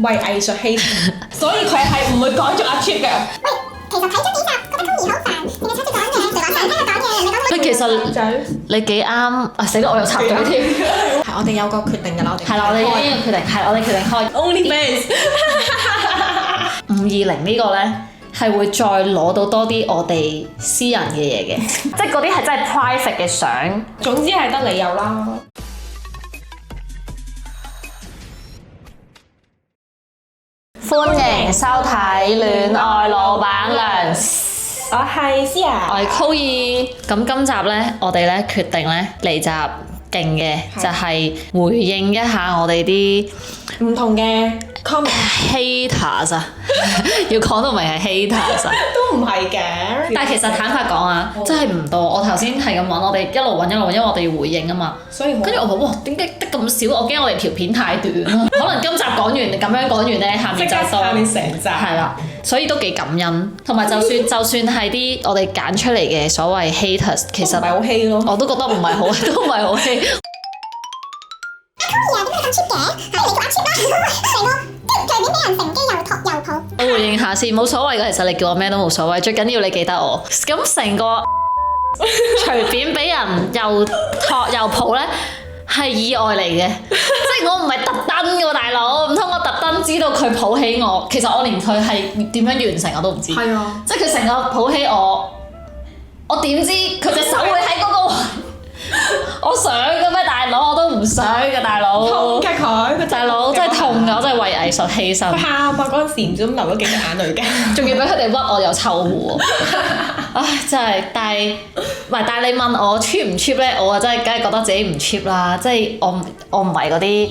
為藝術犧牲，所以佢係唔會趕逐阿 Chip 嘅。其實睇咗幾集，覺得 Koey 好煩，淨係出去講嘢，就話想聽佢講嘢，你講喂，其實你幾啱啊！死啦，我又插嘴添。係我哋有個決定㗎啦，我哋係啦，我哋已經決定，係我哋決定開 OnlyFans 520呢個咧，係會再攞到多啲我哋私人嘅嘢嘅，即係嗰啲係真係 private 嘅相。總之係得你有啦。歡迎收睇《戀愛老闆娘》，我係 Sia，我係 Koey。咁今集咧，我哋咧決定咧嚟集勁嘅，就係回應一下我哋啲唔同嘅 comment haters 啊，要講到明係 haters 啊，都唔係嘅。但係其實坦白講啊，真係唔多。我頭先係咁揾，我哋一路揾，因為我哋要回應啊嘛。所以跟住我話哇，點解得咁少？我驚我哋條片太短啦。可能今集講完，咁樣講完咧，下面就多。下面成集。係啦，所以都幾感恩。同埋就算係啲我哋揀出嚟嘅所謂 haters， 其實唔係好稀咯。我都覺得唔係好，都唔係好稀。Koey 啊，點解咁 cheap 嘅？係你叫阿 cheap 啦，成個即係隨便俾人乘機又托又抱。我回應下先，冇所謂嘅，其實你叫我咩都冇所謂，最緊要你記得我。咁成個隨便俾人又托又抱咧，係意外嚟嘅，即係我唔係特登嘅喎，大佬，唔通我特登知道佢抱起我？其實我連佢係點樣完成我都唔知。係啊，即係佢成個抱起我，我點知佢隻手會喺嗰個位？我想嘅咩，大佬？我都唔想嘅，大佬。痛嘅佢，大佬真係痛㗎，我真係為藝術犧牲。佢喊啊！嗰陣時唔知咁流咗幾滴眼淚㗎，仲要俾佢哋屈我又臭狐喎，唉真係，但係你問我 cheap 唔 cheap 咧，我啊真係梗係覺得自己唔 cheap 啦，即係我唔係嗰啲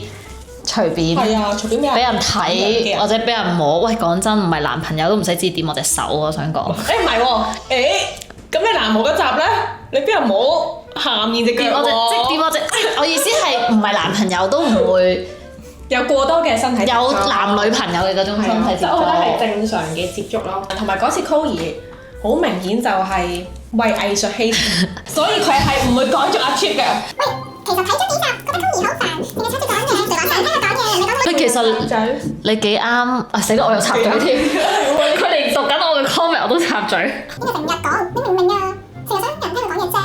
隨便係啊，隨便俾人睇或者俾人摸，喂講真唔係男朋友都唔使知掂我隻手啊，我想講。誒唔係喎，咁你男模嗰集咧，你邊人摸下面隻腳喎？即掂我隻，我意思係唔係男朋友都唔會有過多嘅身體接觸，有男女朋友嘅嗰種身體接觸。我覺得係正常嘅接觸咯。同埋嗰次 Koey 好明顯就係為藝術犧牲，所以佢係唔會趕逐阿 Chip 嘅。喂，其實睇咗幾集，覺得 Koey 好煩，淨係出去講嘢，就話想聽佢講嘢，你講喂，其實你幾啱啊！死啦，我又插嘴添。佢連讀緊我嘅 comment 我都插嘴。呢個成日講，你明唔明啊？成日想人聽佢講嘢啫，相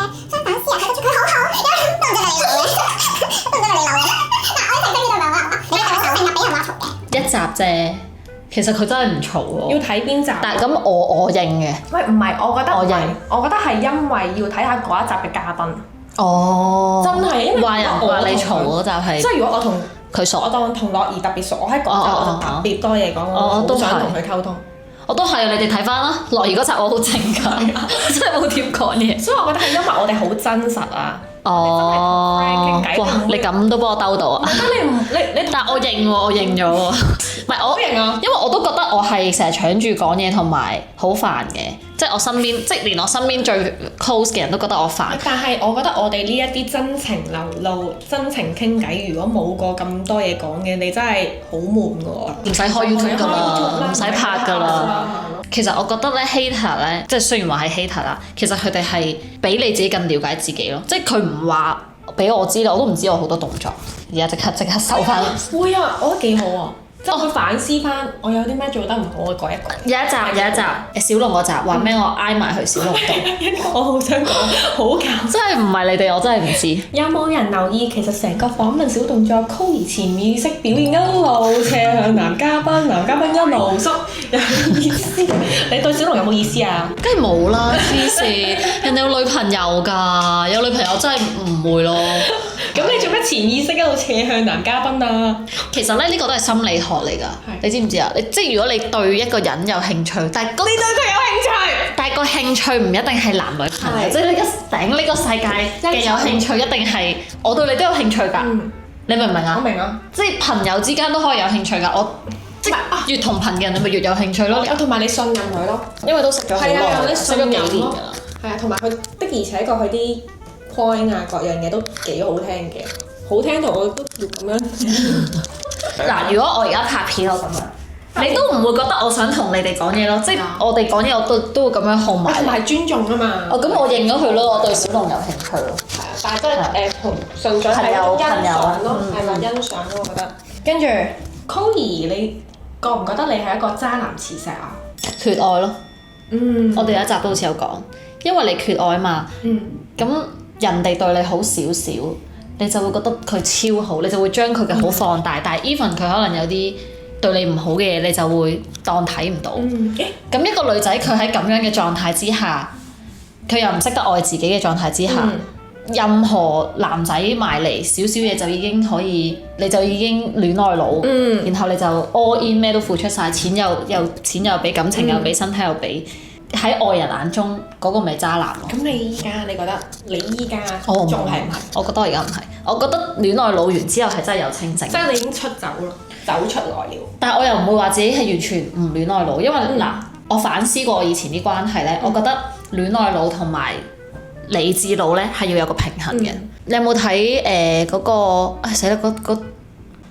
反私人睇得出佢好好，都唔知你流嘅，都唔知你流嘅。嗱，我一直都呢度流啊，你係成日俾人話嘈嘅。一集啫，其實佢真係唔嘈喎。要睇邊集？但係咁我認嘅。喂，唔係，我覺得我認我覺得係因為要睇下嗰一集嘅嘉賓。哦。真係，因為話人話你嘈嗰集係。即係如果我同佢熟，我當同樂兒特別熟，我喺嗰集我就特別多嘢講，我好想同佢溝通。我都係，你哋睇翻啦。樂兒嗰集我好靜㗎，真係冇點講嘢。所以我覺得係因為我哋好真實啊。哦，哇！你咁都幫我兜到啊？但我認喎，我認咗喎。唔係我認啊，因為我都覺得我係成日搶住講嘢，同埋好煩嘅。即係我身邊，即係連我身邊最 close 嘅人都覺得我煩。但係我覺得我哋呢一啲真情流露、真情傾偈，如果冇過咁多嘢講嘅，你真係好悶㗎喎。唔使開 YouTube 㗎啦，唔使拍㗎啦。其實我覺得咧 hater 咧，即係雖然話係 hater 啦，其實佢哋係比你自己更了解自己咯。即係佢唔話俾我知啦，我都唔知我好多動作。而家即刻收翻。會啊，我覺得幾好啊！即係我去反思翻，我有啲咩做得唔好，我改一改。有一集小龍嗰集話咩？我挨埋去小龍度。我好想講，好搞笑。真係唔係你哋，我真係唔知。有冇人留意其實成個訪問小動作 Koey 潛意識表現一路斜向男嘉賓，男嘉賓一路縮，有意思？你對小龍有冇意思啊？梗係冇啦，黐線！人哋有女朋友㗎，有女朋友真係唔會咯。咁你做咩潛意識一路斜向男嘉賓啊？其實咧呢個都係心理學嚟㗎，你知唔知啊？即係如果你對一個人有興趣，但係你對佢有興趣，但係個興趣唔一定係男女朋友，即係你一頂呢個世界嘅有興趣一定係我對你都有興趣㗎，你明唔明啊？我明啊，即係朋友之間都可以有興趣㗎，我即係越同頻嘅人你咪越有興趣咯。同埋你信任佢咯，因為都識咗好耐，識咗幾年㗎啦。係啊，同埋佢的而且確佢啲 point 啊各樣嘢都幾好聽嘅，好聽到我都要咁樣。嗱，如果我而家拍片我咁樣，你都唔會覺得我想同你哋講嘢咯，即係我哋講嘢我都會咁樣控埋。同埋尊重啊嘛。哦，咁我認咗佢咯，我對小龍有興趣咯。係啊，但係真係同純粹係欣賞咯，係咪欣賞咯？我覺得。跟住 Koey 你覺唔覺得你係一個渣男磁石啊？缺愛咯。我哋有一集都好似有講，因為你缺愛嘛。咁人哋對你好少少，你就會覺得佢超好，你就會將佢嘅好放大。但係 even 佢可能有啲對你唔好嘅嘢，你就會當睇唔到。咁一個女仔佢喺咁樣嘅狀態之下，佢又唔識得愛自己嘅狀態之下，任何男仔埋嚟少少嘢就已經可以，你就已經戀愛腦，然後你就 all in 咩都付出晒，錢又俾，感情又俾，身體又俾。喺外人眼中嗰個咪渣男咯。咁你依家你覺得你依家我仲係唔係？我覺得我而家唔係，我覺得戀愛腦完之後係真係有清醒。即係你已經出走咯，走出來了。但係我又唔會話自己係完全唔戀愛腦，因為嗱，我反思過我以前啲關係咧，我覺得戀愛腦同埋理智腦咧係要有個平衡嘅。你有冇睇嗰個死啦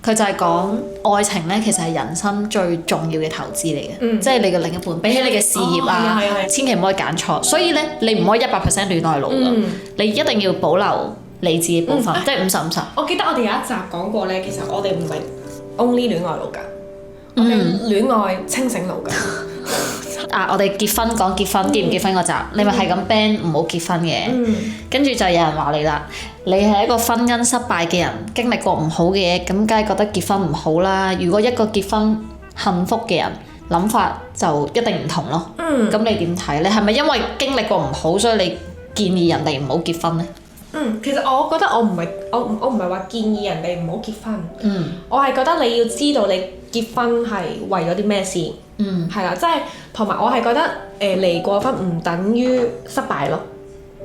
佢就係講愛情咧，其實係人生最重要嘅投資嚟嘅，即係你嘅另一半，比起你嘅事業啊，千祈唔可以揀錯。所以咧，你唔可以100% 戀愛腦㗎，你一定要保留理智嘅部分，即係50-50。我記得我哋有一集講過咧，其實我哋唔係 only 戀愛腦㗎，我哋戀愛清醒腦㗎。我哋結婚講結婚結唔結婚嗰集，你咪係咁 ban 唔好結婚嘅，跟住就有人話你啦，你係一個婚姻失敗嘅人，經歷過唔好嘅嘢，咁梗係覺得結婚唔好啦。如果一個結婚幸福嘅人，諗法就一定唔同咯。咁你點睇？你係咪因為經歷過唔好，所以你建議人哋唔好結婚呢？其實我覺得我唔係話建議人哋唔好結婚，我係覺得你要知道你結婚係為咗啲咩先，係啦，即係同埋我係覺得離過婚唔等於失敗咯，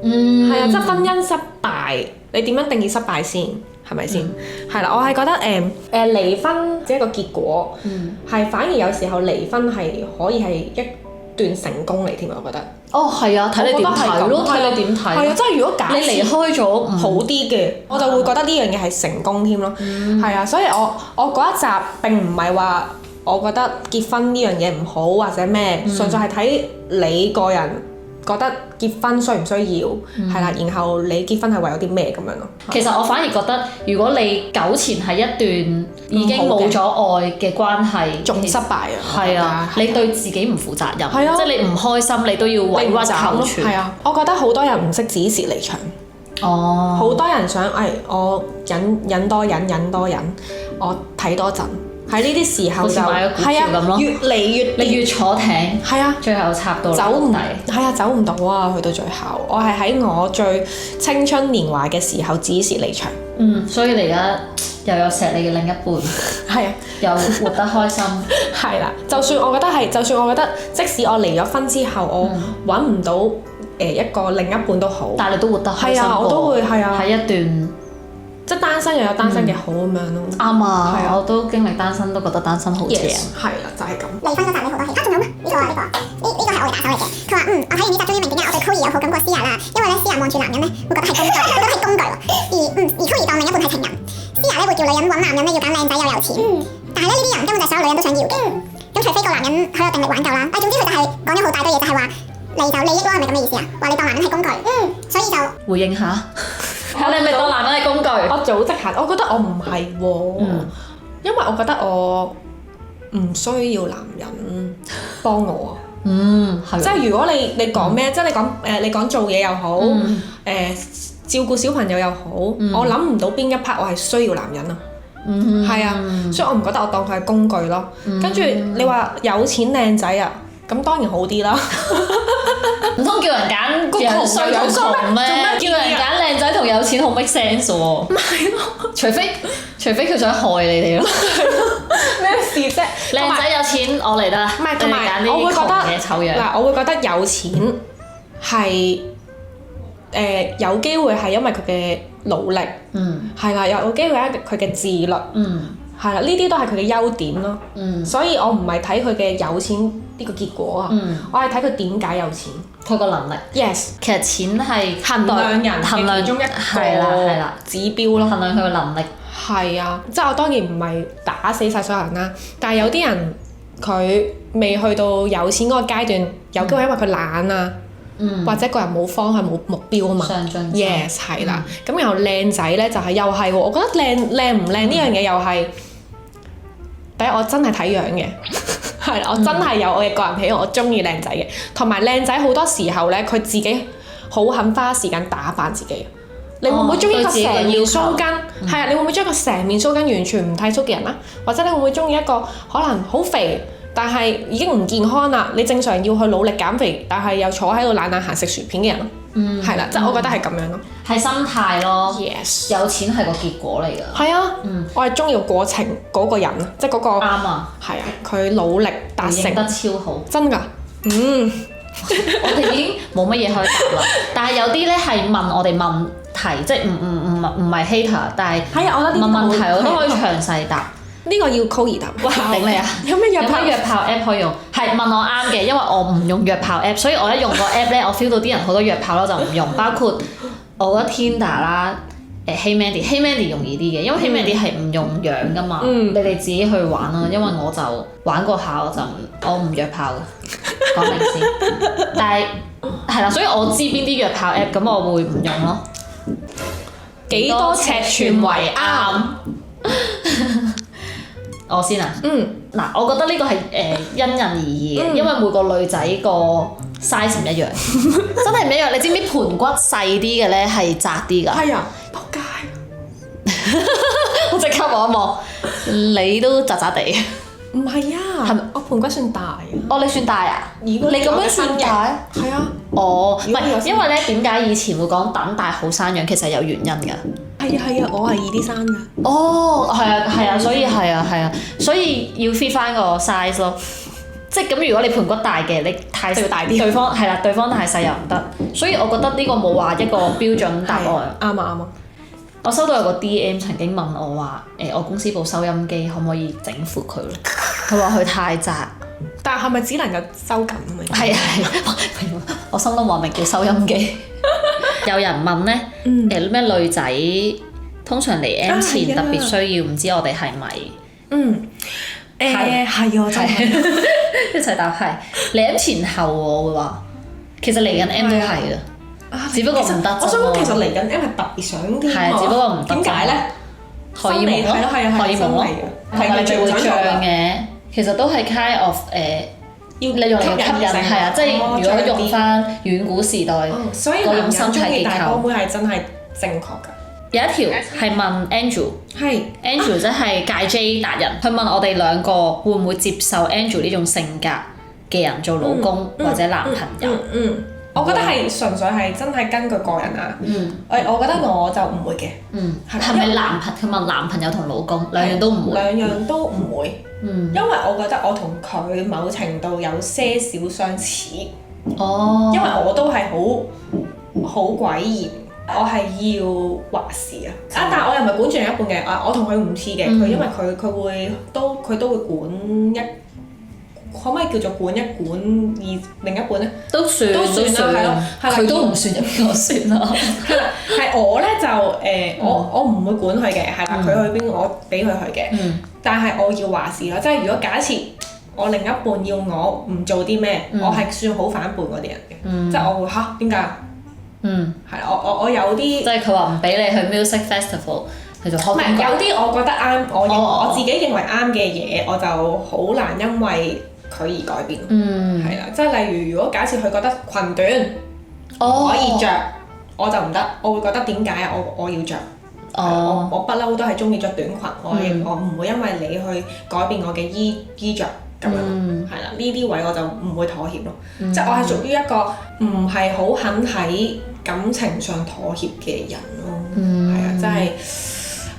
係啊，即係婚姻失敗，你點樣定義失敗先？係咪先？係啦，我係覺得離婚只係一個結果，係反而有時候離婚係可以係一段成功嚟添，我覺得。係啊，睇你點睇咯，睇你點睇。係啊，即係如果假設你離開咗好啲嘅，我就會覺得呢樣嘢係成功添咯。係啊，所以我嗰一集並唔係話我覺得結婚呢樣嘢唔好或者咩，純粹係睇你個人覺得結婚需唔需要，係啦，然後你結婚係為咗啲咩咁樣咯。其實我反而覺得，如果你糾纏係一段已經冇咗愛嘅關係，仲失敗啊！係啊，你對自己唔負責任，即係你唔開心，你都要委屈求全。係啊，我覺得好多人唔識止蝕離場。好多人想我忍多忍，我睇多陣。喺呢啲時候就係啊，越嚟越你越坐艇，係啊，最後插到走唔到啊！去到最後，我係喺我最青春年華嘅時候止蝕離場。所以你而家又有錫你嘅另一半，係啊，又活得開心。係啦，就算我覺得，即使我離咗婚之後，我揾唔到一個另一半都好，但係你都活得開心。係啊，我都會係啊，喺一段。即係單身又有單身嘅好咁樣咯。啱啊，我都經歷單身，都覺得單身好正。係啦，就係咁。離婚嗰集你好多戲，仲有咩？呢個係我哋打手嚟嘅。佢話我睇完呢集終於明點解我對 Chloe 有好感過 Sia 啦，因為咧 Sia 望住男人咧會覺得係工具，而 Chloe 當另一半係情人。Sia 咧會叫女人揾男人咧要揀靚仔又有錢，但係咧呢啲人根本就係所有女人都想要嘅。咁除非個男人佢有定力玩夠啦。總之佢就係講咗好大堆嘢，就係話你就利益咯，係咪咁嘅意思啊？話你當男人係工具，所以就回應下。你係咪當男人係工具？我組織下，我覺得我唔係喎，因為我覺得我唔需要男人幫我。即係如果你講咩，即係你講做嘢又好，照顧小朋友又好，我諗唔到邊一 part 我係需要男人啊。係啊，所以我唔覺得我當佢係工具咯。跟住你話有錢靚仔啊，咁當然好啲啦。唔通叫人揀有衰同窮咩？叫人揀靚仔同有錢好 make sense 喎。唔係咯，除非佢想害你哋咯。咩事啫？靚仔有錢我嚟得。唔係，同埋我會覺得嗱，我會覺得有錢係有機會係因為佢嘅努力，係啦，有機會係佢嘅自律，係啦，呢啲都係佢嘅優點咯。所以我唔係睇佢嘅有錢呢個結果啊，我係睇佢點解有錢。佢個能力 ，yes， 其實錢係衡量人嘅其中一個指標咯，衡量佢個能力。係啊，即係我當然唔係打死晒所有人啦，但係有啲人佢未去到有錢嗰個階段，有機會因為佢懶啊，或者個人冇方向冇目標啊嘛。上進心。Yes， 係啦。咁然後靚仔咧就係又係喎，我覺得靚唔靚呢樣嘢又係第一我真係睇樣嘅，係啦，我真係有我嘅個人喜好，我中意靚仔嘅，同埋靚仔好多時候咧，佢自己好肯花時間打扮自己。你會唔會中意一個成面鬚根？係啊，你會唔會中意一個成面鬚根完全唔剃鬚嘅人啊？或者你會唔會中意一個可能好肥，但係已經唔健康啦？你正常要去努力減肥，但係又坐喺度懶閒食薯片嘅人咯。係啦，即係我覺得係咁樣咯。係心態咯。Yes。有錢係個結果嚟㗎。係啊。我係中意個過程嗰個人，即係嗰個。啱啊。係啊，佢努力達成。得超好。真㗎。我哋已經冇乜嘢可以答啦，但係有啲咧係問我哋問題，即係唔係 hater， 但係問問題我都可以詳細答。呢個要 Chloe 答。哇！頂你啊！有咩約炮 app 可以用？係問我啱嘅，因為我唔用約炮 app， 所以我一用個 app 咧，我 feel 到啲人好多約炮咯，就唔用。包括我覺得 Tinder 啦。Hey Mandy 容易啲嘅，因為 Hey Mandy 係唔用樣噶嘛，你哋自己去玩啦。因為我就玩過下，我唔約炮嘅，講明先。但係啦，所以我知邊啲約炮 app， 咁我會唔用咯。幾多尺寸為啱？我先啊。嗱，我覺得呢個係因人而異嘅，因為每個女仔個 size 唔一樣，真係唔一樣。你知唔知盤骨細啲嘅咧係窄啲㗎？係啊。我即刻望一望，你都窄窄地。唔係啊，係咪我盤骨算大啊？哦，你算大啊？你咁樣算大？係啊。哦，唔係，因為咧點解以前會講膽大好生養，其實係有原因㗎。係啊，我係易啲生㗎。哦，係啊，所以係啊，所以要 fit 翻個 size 咯。即係咁，如果你盤骨大嘅，你太就要大啲。對方太細又唔得，所以我覺得呢個冇話一個標準答案。啱啊。我收到有個 DM 曾經問我話：我公司部收音機可唔可以整闊佢咧？佢話佢太窄。但係咪只能夠收緊啊？係，我心都話明叫收音機。有人問咧，咩女仔通常嚟 M 前特別需要，唔知我哋係咪？係啊，真係一齊答係。嚟 M 前後我會話，其實嚟緊 M 都係㗎。只不過唔得。我想講其實嚟緊 M 係特別想啲。係，只不過唔得。點解咧？荷爾蒙咯，荷爾蒙咯，同埋你仲會脹嘅。其實都係 kind of 要你用嚟吸引，係啊，即係如果用翻遠古時代嗰種身體結構。大波妹係真係正確㗎。有一條係問 Angel， Angel 即係戒 J 達人，佢問我哋兩個會唔會接受 Angel 呢種性格嘅人做老公或者男朋友？我覺得係純粹係真係根據個人啊。我覺得我就唔會嘅。係咪佢問男朋友同老公兩樣都唔會？兩樣都唔會。因為我覺得我同佢某程度有些少相似。因為我都係好詭異，我係要話事啊。但係我又唔係管住另一半嘅。我同佢唔似嘅，佢因為佢都會管一。可唔可以叫做管一管另一半咧？都算啦，佢都唔算入邊，我算啦。係我咧就我唔會管佢嘅，係啦，佢去邊我俾佢去嘅。但係我要話事咯，即係如果假設我另一半要我唔做啲咩，我係算好反叛嗰啲人嘅，即係我會嚇點解？係啦，我有啲即係佢話唔俾你去 music festival。唔係有啲我覺得啱，我自己認為啱嘅嘢，我就好難因為佢而改變。係啦，即係例如如果假設佢覺得裙短可以着，我就唔得，我會覺得點解我要着？我不嬲都係中意着短裙，我唔會因為你去改變我嘅衣着咁樣。係啦，呢啲位我就唔會妥協咯。即係我係屬於一個唔係好肯喺感情上妥協嘅人咯。係啊，真係。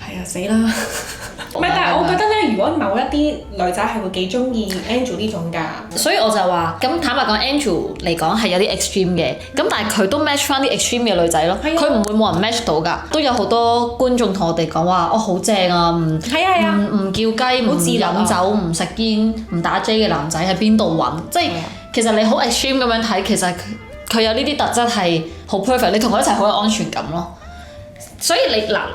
係啊，死啦！唔係，但係我覺得咧，如果某一啲女仔係會幾中意 Angel 呢種㗎，所以我就話，咁坦白講 ，Angel 嚟講係有啲 extreme 嘅，咁但係佢都 match 翻啲 extreme 嘅女仔咯，佢唔會冇人 match 到㗎，都有好多觀眾同我哋講話，好正啊，唔叫雞，唔飲酒，唔食煙，唔打 J 嘅男仔喺邊度揾？即係其實你好 extreme 咁樣睇，其實佢有呢啲特質係好 perfect，你同佢一齊好有安全感咯。所以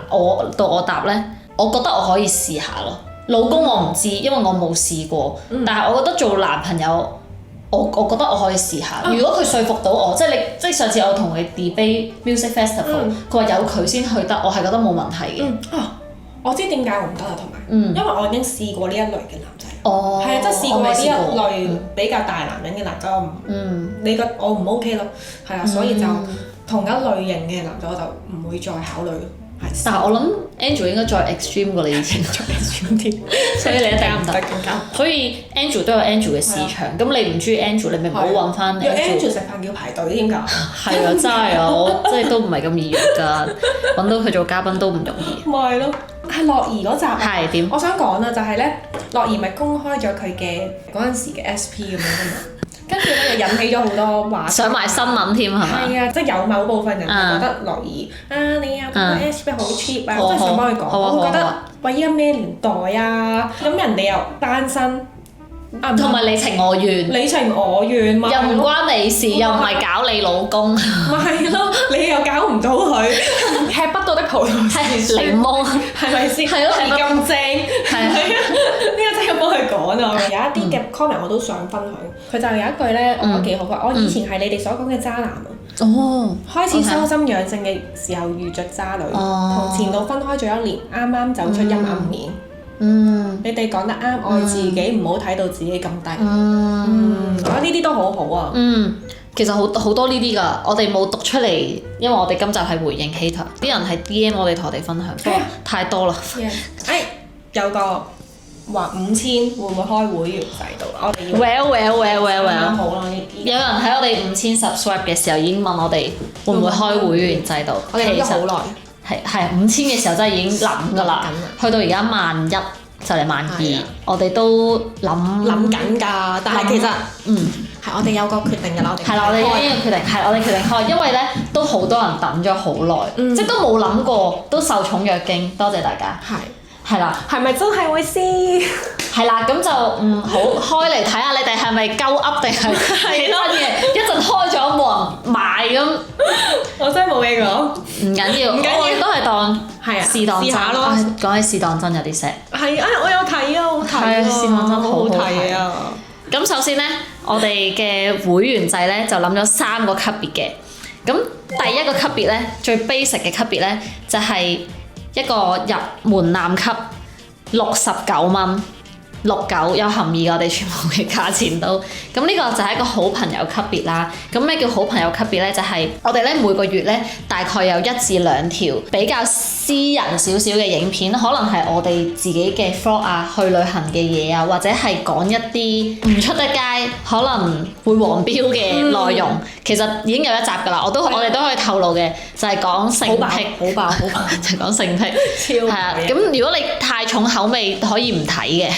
我答咧，我覺得我可以試下咯。老公我唔知，因為我冇試過。但係我覺得做男朋友，我覺得我可以試下。如果佢說服到我，即係上次我同佢 debate music festival，佢話有佢先去得，我係覺得冇問題嘅。我知點解我唔得啦，同埋因為我已經試過呢一類嘅男仔。係啊，即係試過呢一我類比較大男人嘅男仔，我唔 OK 咯，係啊，所以就同一類型嘅男仔我就唔會再考慮咯。但係我諗 Angel 應該再 extreme 過你以前，再 extreme 啲，所以你一定唔得。更加。所以 Angel 都有 Angel 嘅市場，咁你唔中意 Angel，你咪唔好揾翻 Angel。約 Angel 食飯要排隊點㗎？係啊，真係啊，我真係都唔係咁易約㗎，揾到佢做嘉賓都唔容易。咪係咯，係樂兒嗰集。係點？我想講啊，就係咧，樂兒咪公開咗佢嘅嗰陣時嘅 SP 咁樣㗎嘛。跟住咧就引起咗好多話題，上埋新聞添係咪？係啊，即係有某部分人就覺得樂兒你有個 SP 好 cheap 啊，我真係想幫佢講，我會覺得喂依家咩年代啊，咁人哋又單身，同埋你情我願，你情我願嘛，又唔關你事，又唔係搞你老公，咪係咯，你又搞唔到佢，吃不到的葡萄係檸檬，係咪先？係咯，係咁正，係啊，呢個真係要幫佢講啊！有一啲嘅 comment 我都想分享，佢就有一句咧，我覺得幾好，我以前係你哋所講嘅渣男啊。哦，開始修心養性嘅時候遇着渣女，同前度分開咗1年，啱啱走出陰暗面。你哋講得啱，愛自己，唔好睇到自己咁低。我覺得呢啲都好好啊。其實好多呢啲㗎，我哋冇讀出嚟，因為我哋今集係回應 hater，啲人係 DM 我哋同我哋分享，不過太多啦。有個話5000會唔會開會員制度？我哋要 Well，好啦，有人喺我哋5000 subscribe 嘅時候已經問我哋會唔會開會員制度，我哋諗咗好耐。係5000嘅時候真係已經諗㗎啦，去到而家11000就嚟12000，我哋都諗緊㗎，但係其實係我哋有個決定㗎啦，係啦，我哋已經決定，係我哋決定開，因為咧都好多人等咗好耐，即係都冇諗過，都受寵若驚，多謝大家。係啦，係咪真係會先？係啦，咁就好開嚟睇下你哋係咪鳩噏定係真嘅？一陣開咗冇人買咁，我真係冇嘢講。唔緊要，我哋都係當試當真咯。講起試當真有啲 sad。係啊，我有睇啊，好睇啊，試當真好睇啊。咁首先咧，我哋嘅會員制咧就諗咗3個級別嘅。咁第一個級別咧，最 basic 嘅級別咧，就係一個入門檻級69蚊，69有含義，我哋全部嘅價錢都。咁呢個就係一個好朋友級別啦。咁咩叫好朋友級別咧？就係我哋咧每個月咧大概有1至2條比較私人少少嘅影片，可能係我哋自己嘅 vlog 啊，去旅行嘅嘢啊，或者係講一啲唔出得街可能會黃標嘅內容。其實已經有一集㗎啦，我哋都可以透露嘅，就係講性癖，好爆，就係講性癖，係啊。咁如果你太重口味，可以唔睇嘅。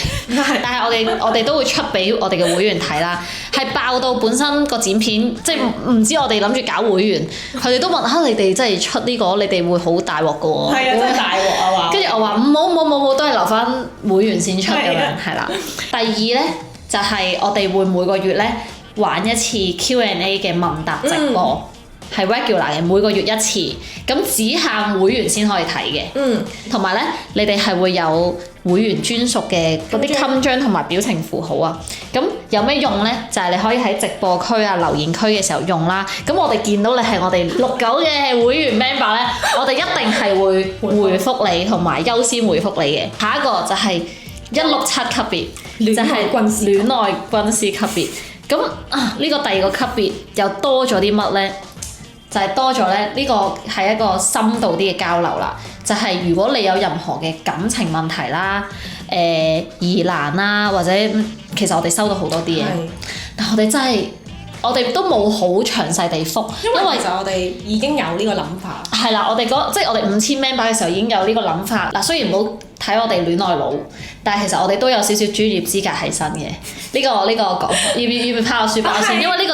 但係我哋都會出俾我哋嘅會員睇啦，係爆到本身個剪片，即係唔知我哋諗住搞會員，佢哋都問下你哋真係出呢個，你哋會好大鑊㗎喎。係啊，真係大鑊啊話。跟住我話冇，都係留翻會員先出咁樣，係啦。第二咧就係我哋會每個月咧玩一次 Q&A 嘅問答直播。係 regular 嘅，每個月1次，咁只限會員先可以睇嘅。同埋咧，你哋係會有會員專屬嘅嗰啲襟章同埋表情符號啊。咁有咩用咧？就係你可以喺直播區啊、留言區嘅時候用啦。咁我哋見到你係我哋69嘅會員 member 咧，我哋一定係會回覆你同埋優先回覆你嘅。下一個就係167級別，就係戀愛軍師級別。咁呢個第二個級別又多咗啲乜咧？就係多咗咧，呢個係一個深度啲嘅交流啦。就係如果你有任何嘅感情問題啦、疑難啦，或者其實我哋收到好多啲嘢，但我哋真係我哋都冇好詳細地覆，因為其實我哋已經有呢個諗法。係啦，即係我哋5000 member 嘅時候已經有呢個諗法。嗱，雖然唔好睇我哋戀愛腦，但係其實我哋都有少少專業資格喺身嘅。呢個講，要唔要拋個書包先？因為呢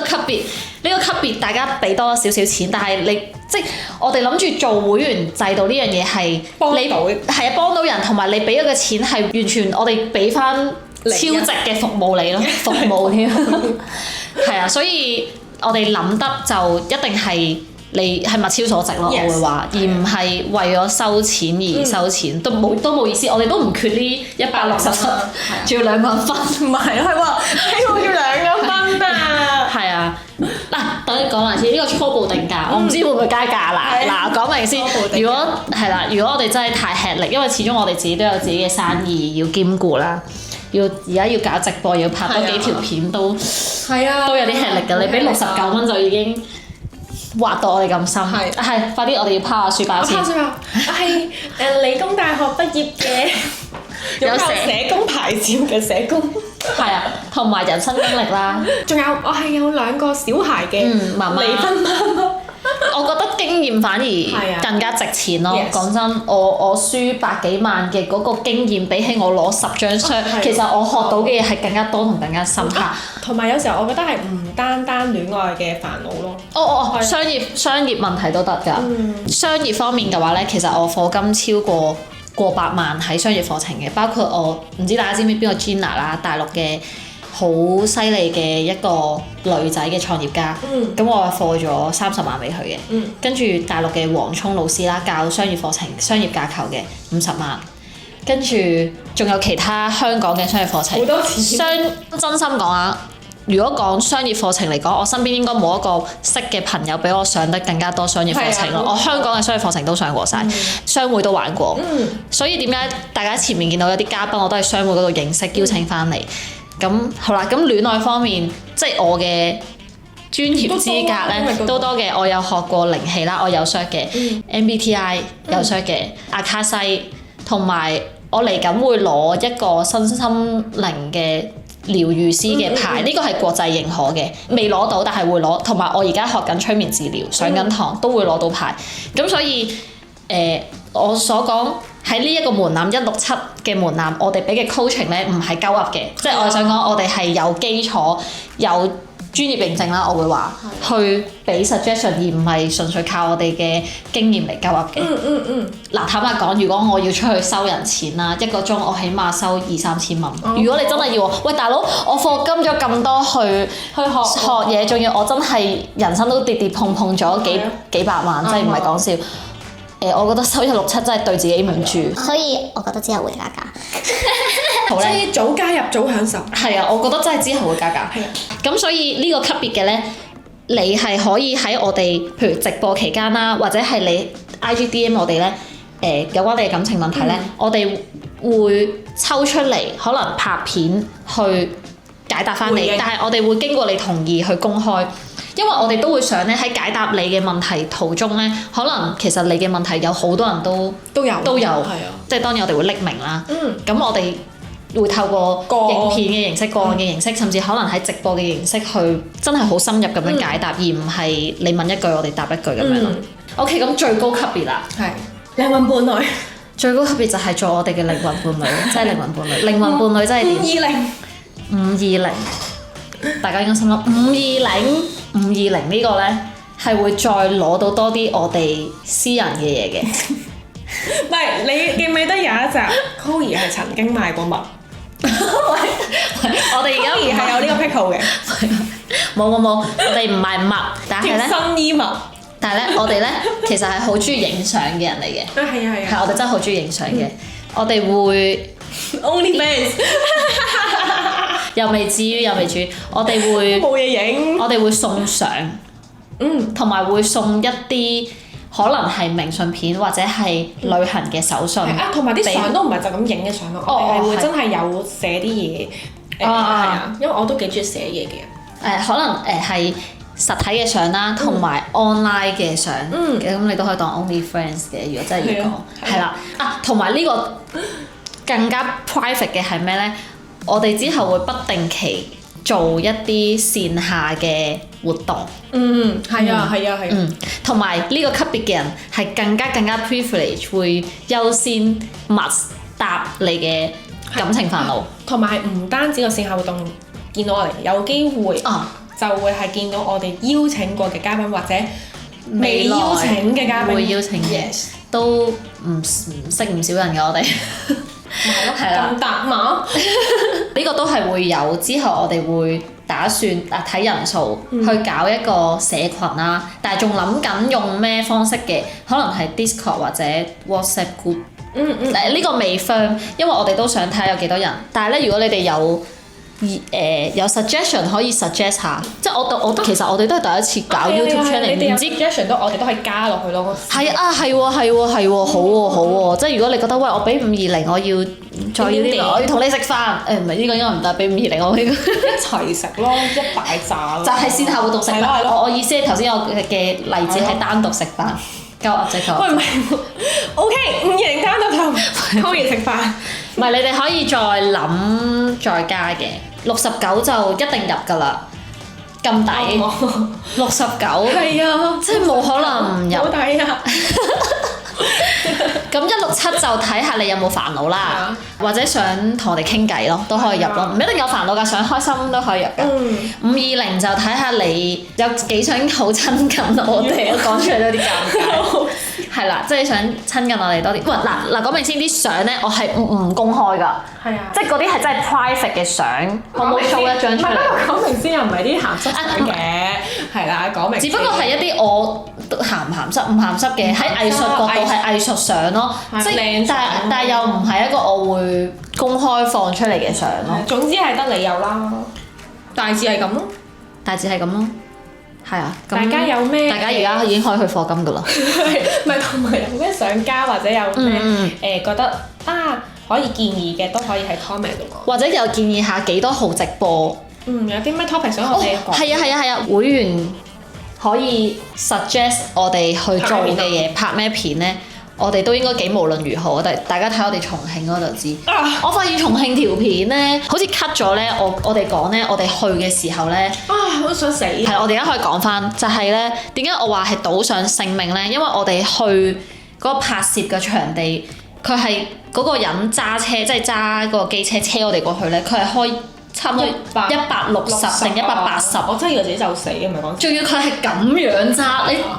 個級別大家俾多少少錢，但係即係我哋諗住做會員制度呢樣嘢係幫到人，同埋你俾咗嘅錢係完全我哋俾翻超值嘅服務你咯，服務添。係啊，所以我哋諗得就一定係你係物超所值咯， 我會話，而唔係為咗收錢而收錢，都冇意思。我哋都唔缺呢167，仲要2個人分，唔係喎，我要2個分啊！係啊，嗱，等你講埋先，呢個初步定價，我唔知會唔會加價啦。嗱，講明先，如果我哋真係太吃力，因為始終我哋自己都有自己嘅生意要兼顧啦。要而家要搞直播，要拍多幾條片都有啲吃力㗎。你俾69蚊就已經挖到我哋咁深。係，快啲我哋要拋下書包先。拋書包，我係理工大學畢業嘅，有社工牌照嘅社工。係啊，同埋人生經歷啦。仲有我係有2個小孩嘅媽媽離婚媽媽。我覺得經驗反而更加值錢咯。講真，我輸百幾萬嘅嗰個經驗，比起我攞10張相，其實我學到嘅嘢係更加多同更加深刻。同埋有時候我覺得係唔單戀愛嘅煩惱咯。商業問題都得㗎。商業方面嘅話咧，其實我課金超過百萬喺商業課程嘅，包括我唔知大家知唔知邊個 Gina 啦，大陸嘅好犀利嘅一個女仔嘅創業家。咁我課咗30萬俾佢嘅。跟住大陸嘅黃聰老師啦，教商業課程、商業架構嘅50萬。跟住仲有其他香港嘅商業課程。好多錢。真心講啊！如果講商業課程嚟講，我身邊應該冇一個識嘅朋友比我上得更加多商業課程咯。我香港嘅商業課程都上過晒，商會都玩過。所以點解大家前面見到有啲嘉賓我都係商會嗰度認識邀請翻嚟。咁好啦，咁戀愛方面，即係我嘅專業資格咧都多嘅。我有學過靈氣啦，我有 cert 嘅，MBTI 有 cert 嘅，阿卡西，同埋我嚟緊會攞一個身心靈嘅療癒師嘅牌，呢個係國際認可嘅，未攞到但係會攞。同埋我而家學緊催眠治療，上緊堂都會攞到牌。咁所以我所講喺呢一個門檻167嘅門檻，我哋俾嘅 coaching 咧唔係鳩噏嘅，即係我係想講我哋係有基礎、有專業認證啦，我會話去俾 suggestion， 而唔係純粹靠我哋嘅經驗嚟鳩噏嘅。嗱，坦白講，如果我要出去收人錢啦，1個鐘我起碼收2-3千蚊。如果你真係要我，喂大佬，我課金咗咁多去學嘢，仲要我真係人生都跌碰咗幾百萬，真係唔係講笑。我覺得收167真係對自己唔住，所以我覺得之後會加價。好咧，即係早加入早享受。係啊，我覺得真係之後會加價。咁所以呢個級別嘅咧，你係可以喺我哋譬如直播期間啦，或者係你 IGDM 我哋咧，有關你嘅感情問題咧，我哋會抽出嚟可能拍片去解答翻你，但係我哋會經過你同意去公開。因為我哋都會想咧喺解答你嘅問題途中咧，可能其實你嘅問題有好多人都有，即係當然我哋會匿名啦。咁我哋會透過影片嘅形式、個案嘅形式，甚至可能喺直播嘅形式去真係好深入咁樣解答，而唔係你問一句我哋答一句咁樣咯。OK， 咁最高級別啦，係靈魂伴侶。最高級別就係做我哋嘅靈魂伴侶，即係靈魂伴侶。靈魂伴侶真係點？520，大家應該心諗520呢個咧係會再攞到多啲我哋私人嘅嘢嘅。唔係，你記唔記得有一集 Koey 係曾經賣過物？我哋而家Koey係有呢個癖好嘅。冇，我哋唔賣物，但係咧貼身衣物。但係咧，我哋咧其實係好中意影相嘅人嚟嘅。係我哋真係好中意影相嘅。我哋會 OnlyFans。又未至於，我哋會冇嘢影，我哋會送相，同埋會送一啲可能係明信片或者係旅行嘅手信。同埋啲相都唔係就咁影嘅相咯，我哋係會真係有寫啲嘢。係啊，因為我都幾中意寫嘢嘅。可能係實體嘅相啦，同埋 online 嘅相。咁你都可以當 OnlyFans 嘅，如果真係要講。係啦，同埋呢個更加 private 嘅係咩咧？我哋之後會不定期做一啲線下嘅活動。係啊。同埋呢個級別嘅人係更加 privilege， 會優先密答你嘅感情煩惱。同埋唔單止個線下活動見到我哋，有機會就會係見到我哋邀請過嘅嘉賓，或者未邀請嘅嘉賓會邀請嘅，都唔識唔少人嘅我哋。係啦，咁搭馬呢個都係會有，之後我哋會打算睇人數去搞一個社群啦，但係仲諗緊用咩方式嘅，可能係 Discord 或者 WhatsApp group。呢個未 firm，因為我哋都想睇下有幾多人。但係咧，如果你哋有 suggestion 可以 suggest 下，即係我其實我哋都係第一次搞 YouTube channel， 唔知 suggestion 我哋都可以加落去咯。係喎，好喎，即係如果你覺得喂我俾520，我要再要啲，我要同你食飯。唔係呢個應該唔得，俾520我呢個一齊食咯，一大紮。就係線下活動食飯。我意思係頭先我嘅例子係單獨食飯，鳩鴨仔鳩。喂唔係，OK 520單獨同溝兒食飯。唔係你哋可以再諗再加嘅，69就一定入㗎啦。咁抵，69係啊，即係冇可能唔入。好抵啊！咁167就睇下你有冇煩惱啦，或者想同我哋傾偈咯，都可以入咯，唔一定有煩惱㗎，想開心都可以入㗎。520就睇下你有幾想好親近我哋，講出嚟都有啲尷尬。係啦，即係想親近我哋多啲。喂，嗱講明先，啲相咧我係唔公開㗎。係啊。即係嗰啲係真係 private 嘅相，我冇 show 一張出嚟。講明先又唔係啲鹹濕相嘅，係啦，講明。只不過係一啲我鹹唔鹹濕唔鹹濕嘅，喺藝術角度係藝術相咯，即係但係又唔係一個我會公開放出嚟嘅相咯。總之係得你有啦，大致係咁咯。大致係咁咯。係啊，大家有咩？大家而家已經可以去課金㗎啦。唔係同埋有咩想加或者有咩覺得可以建議嘅都可以喺 comment 度講。或者又建議下幾多號直播？有啲咩 topic 想我哋講？係啊，會員可以 suggest 我哋去做嘅嘢，拍咩片咧？我哋都應該幾無論如何，大家睇我哋重慶嗰度就知。我發現重慶條片咧，好似 cut 咗咧。我哋講咧，我哋去嘅時候咧，好想死。係，我哋而家可以講翻，就係咧，點解我話係賭上性命咧？因為我哋去嗰個拍攝嘅場地，佢係嗰個人揸車，即係揸嗰個機車車我哋過去咧，佢係開差唔多160定180，我真係以為自己就死嘅，唔係講。仲要佢係咁樣揸，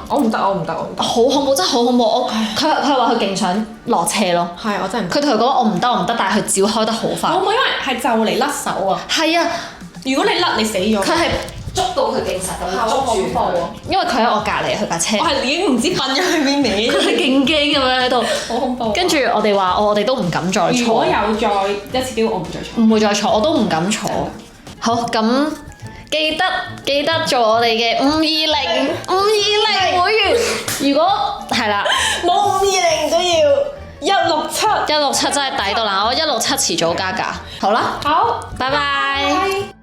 我唔得。好恐怖，真係好恐怖！佢話佢勁想落車咯。係，我真係唔得。佢同佢講我唔得，但係佢照開得好快。我冇，因為係就嚟甩手啊。係啊，如果你甩，你死咗。佢係捉到佢勁實咁捉住佢，因為佢喺我隔離，佢架車。我係已經唔知瞓咗去邊尾。佢係勁驚咁樣喺度，好恐怖。跟住我哋話，我哋都唔敢再坐。如果有再一次機會，我唔再坐。唔會再坐，我都唔敢坐。好，咁記得做我哋嘅520會員。如果係啦，冇520都要167。167真係抵到啦！我167遲早加價。好啦，好，拜拜。